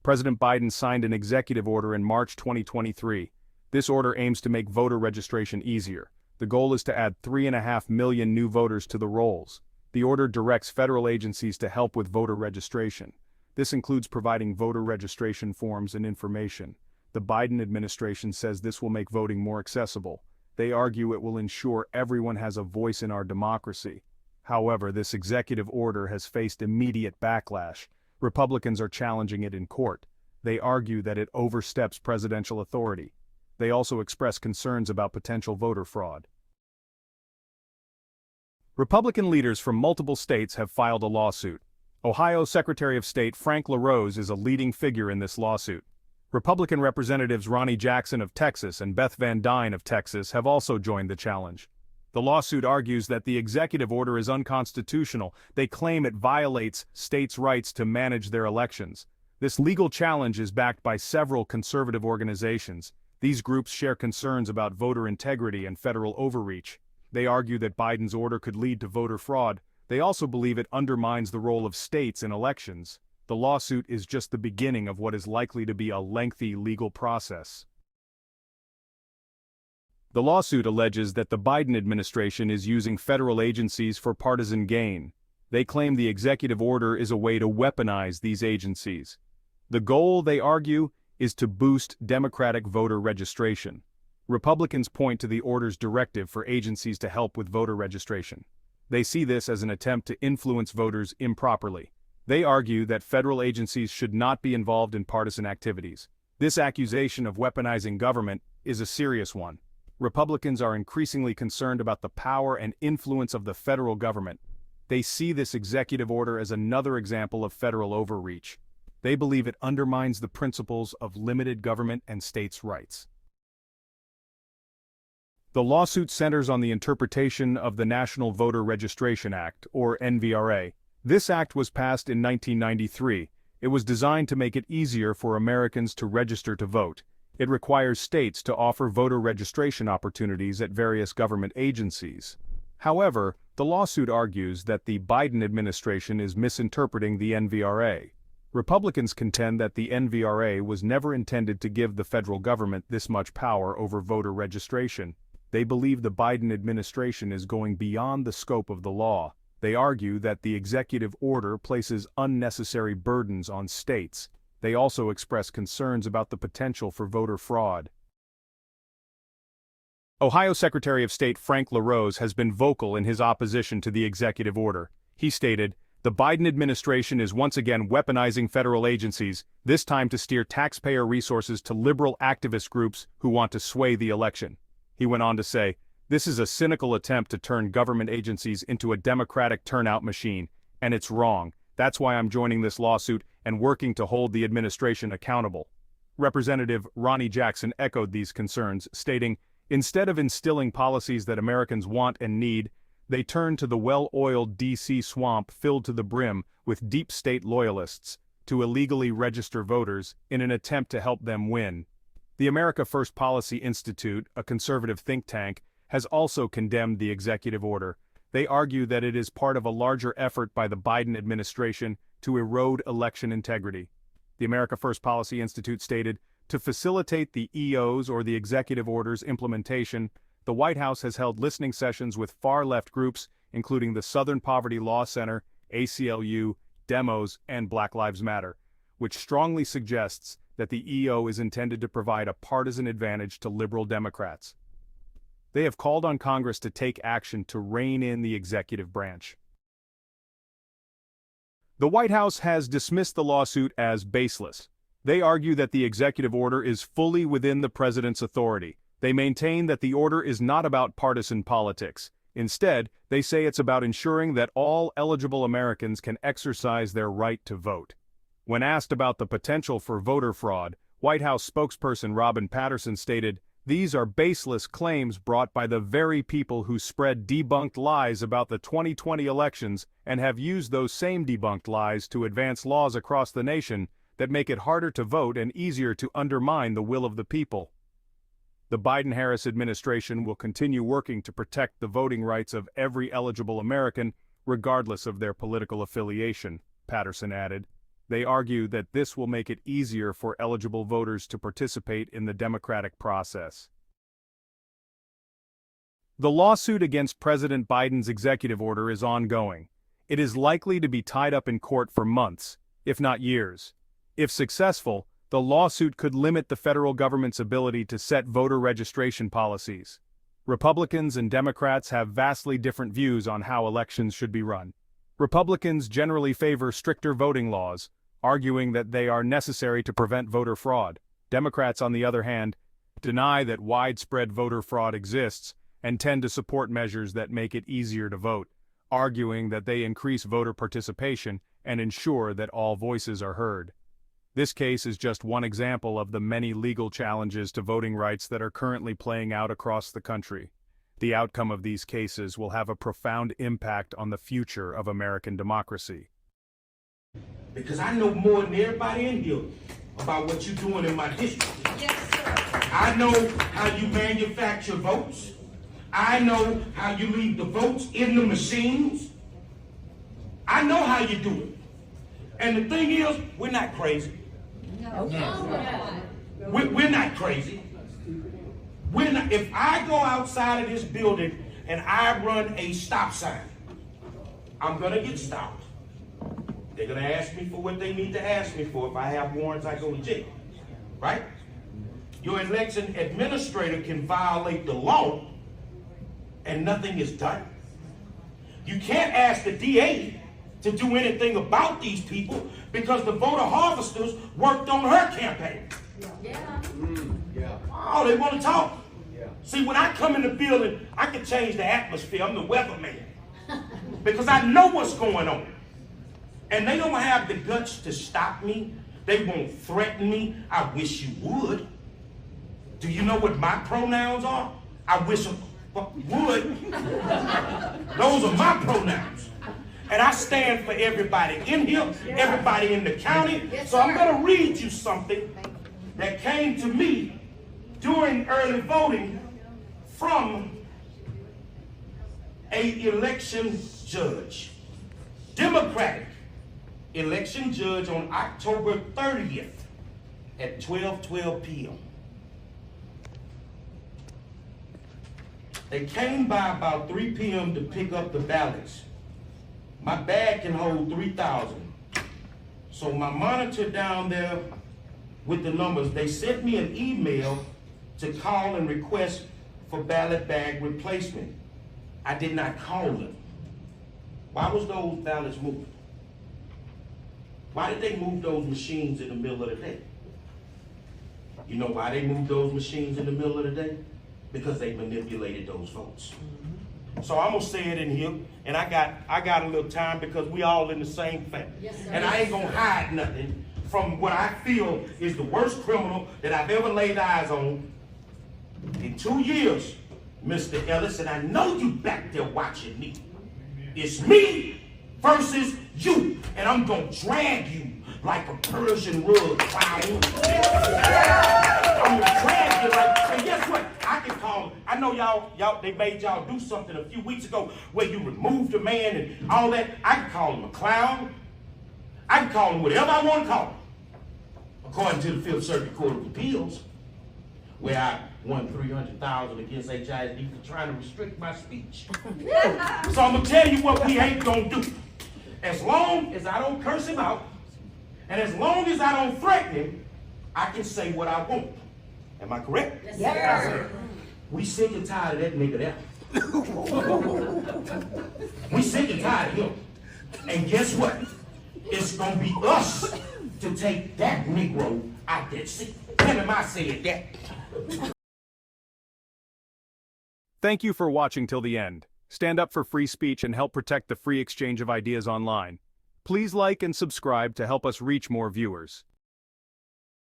President Biden signed an executive order in March 2023. This order aims to make voter registration easier. The goal is to add 3.5 million new voters to the rolls. The order directs federal agencies to help with voter registration. This includes providing voter registration forms and information. The Biden administration says this will make voting more accessible. They argue it will ensure everyone has a voice in our democracy. However, this executive order has faced immediate backlash. Republicans are challenging it in court. They argue that it oversteps presidential authority. They also express concerns about potential voter fraud. Republican leaders from multiple states have filed a lawsuit. Ohio Secretary of State Frank LaRose is a leading figure in this lawsuit. Republican Representatives Ronny Jackson of Texas and Beth Van Dyne of Texas have also joined the challenge. The lawsuit argues that the executive order is unconstitutional. They claim it violates states' rights to manage their elections. This legal challenge is backed by several conservative organizations. These groups share concerns about voter integrity and federal overreach. They argue that Biden's order could lead to voter fraud. They also believe it undermines the role of states in elections. The lawsuit is just the beginning of what is likely to be a lengthy legal process. The lawsuit alleges that the Biden administration is using federal agencies for partisan gain. They claim the executive order is a way to weaponize these agencies. The goal, they argue, is to boost Democratic voter registration. Republicans point to the order's directive for agencies to help with voter registration. They see this as an attempt to influence voters improperly. They argue that federal agencies should not be involved in partisan activities. This accusation of weaponizing government is a serious one. Republicans are increasingly concerned about the power and influence of the federal government. They see this executive order as another example of federal overreach. They believe it undermines the principles of limited government and states' rights. The lawsuit centers on the interpretation of the National Voter Registration Act, or NVRA. This act was passed in 1993. It was designed to make it easier for Americans to register to vote. It requires states to offer voter registration opportunities at various government agencies. However, the lawsuit argues that the Biden administration is misinterpreting the NVRA. Republicans contend that the NVRA was never intended to give the federal government this much power over voter registration. They believe the Biden administration is going beyond the scope of the law. They argue that the executive order places unnecessary burdens on states. They also express concerns about the potential for voter fraud. Ohio Secretary of State Frank LaRose has been vocal in his opposition to the executive order. He stated, "The Biden administration is once again weaponizing federal agencies, this time to steer taxpayer resources to liberal activist groups who want to sway the election." He went on to say, "This is a cynical attempt to turn government agencies into a Democratic turnout machine, and it's wrong. That's why I'm joining this lawsuit and working to hold the administration accountable." Representative Ronny Jackson echoed these concerns, stating, "Instead of instilling policies that Americans want and need, they turn to the well-oiled D.C. swamp filled to the brim with deep state loyalists to illegally register voters in an attempt to help them win." The America First Policy Institute, a conservative think tank, has also condemned the executive order. They argue that it is part of a larger effort by the Biden administration to erode election integrity. The America First Policy Institute stated, "To facilitate the EO's or the executive order's implementation, the White House has held listening sessions with far-left groups, including the Southern Poverty Law Center, ACLU, Demos, and Black Lives Matter, which strongly suggests that the EO is intended to provide a partisan advantage to liberal Democrats. They have called on Congress to take action to rein in the executive branch." The White House has dismissed the lawsuit as baseless. They argue that the executive order is fully within the president's authority. They maintain that the order is not about partisan politics. Instead, they say it's about ensuring that all eligible Americans can exercise their right to vote. When asked about the potential for voter fraud, White House spokesperson Robin Patterson stated, "These are baseless claims brought by the very people who spread debunked lies about the 2020 elections and have used those same debunked lies to advance laws across the nation that make it harder to vote and easier to undermine the will of the people." The Biden-Harris administration will continue working to protect the voting rights of every eligible American, regardless of their political affiliation, Patterson added. They argue that this will make it easier for eligible voters to participate in the democratic process. The lawsuit against President Biden's executive order is ongoing. It is likely to be tied up in court for months, if not years. If successful, the lawsuit could limit the federal government's ability to set voter registration policies. Republicans and Democrats have vastly different views on how elections should be run. Republicans generally favor stricter voting laws, arguing that they are necessary to prevent voter fraud. Democrats, on the other hand, deny that widespread voter fraud exists and tend to support measures that make it easier to vote, arguing that they increase voter participation and ensure that all voices are heard. This case is just one example of the many legal challenges to voting rights that are currently playing out across the country. The outcome of these cases will have a profound impact on the future of American democracy. Because I know more than everybody in here about what you're doing in my district. Yes, sir. I know how you manufacture votes. I know how you leave the votes in the machines. I know how you do it. And the thing is, we're not crazy. No. We're not crazy. We're not, if I go outside of this building and I run a stop sign, I'm going to get stopped. They're going to ask me for what they need to ask me for. If I have warrants, I go to jail. Right? Your election administrator can violate the law and nothing is done. You can't ask the DA to do anything about these people because the voter harvesters worked on her campaign. Yeah. Oh, they want to talk. Yeah. See, when I come in the building, I can change the atmosphere. I'm the weatherman. Because I know what's going on. And they don't have the guts to stop me. They won't threaten me. I wish you would. Do you know what my pronouns are? I wish I would. Those are my pronouns. And I stand for everybody in here, everybody in the county. Yes, so I'm sir. going to read you something that came to me during early voting from an election judge. Democratic election judge on October 30th at 12:12 p.m. They came by about 3 p.m. to pick up the ballots. My bag can hold 3,000. So my monitor down there with the numbers, they sent me an email to call and request for ballot bag replacement. I did not call them. Why was those ballots moved? Why did they move those machines in the middle of the day? You know why they moved those machines in the middle of the day? Because they manipulated those votes. So I'm gonna say it in here, and I got a little time because we all in the same family. Yes, sir. And I ain't gonna hide nothing from what I feel is the worst criminal that I've ever laid eyes on in 2 years, Mr. Ellis, and I know you back there watching me. It's me versus you, and I'm gonna drag you like a Persian rug, clown. I'm gonna drag you like, and guess what? I can call, I know y'all, they made y'all do something a few weeks ago where you removed a man and all that. I can call him a clown. I can call him whatever I want to call him. According to the Fifth Circuit Court of Appeals, where I won $300,000 against HISD for trying to restrict my speech. So I'm gonna tell you what we ain't gonna do. As long as I don't curse him out, and as long as I don't threaten him, I can say what I want. Am I correct? Yes, sir. We sick and tired of that nigga there. We sick and tired of him. And guess what? It's gonna be us to take that Negro out that seat. Tell him I said that. Thank you for watching till the end. Stand up for free speech and help protect the free exchange of ideas online. Please like and subscribe to help us reach more viewers.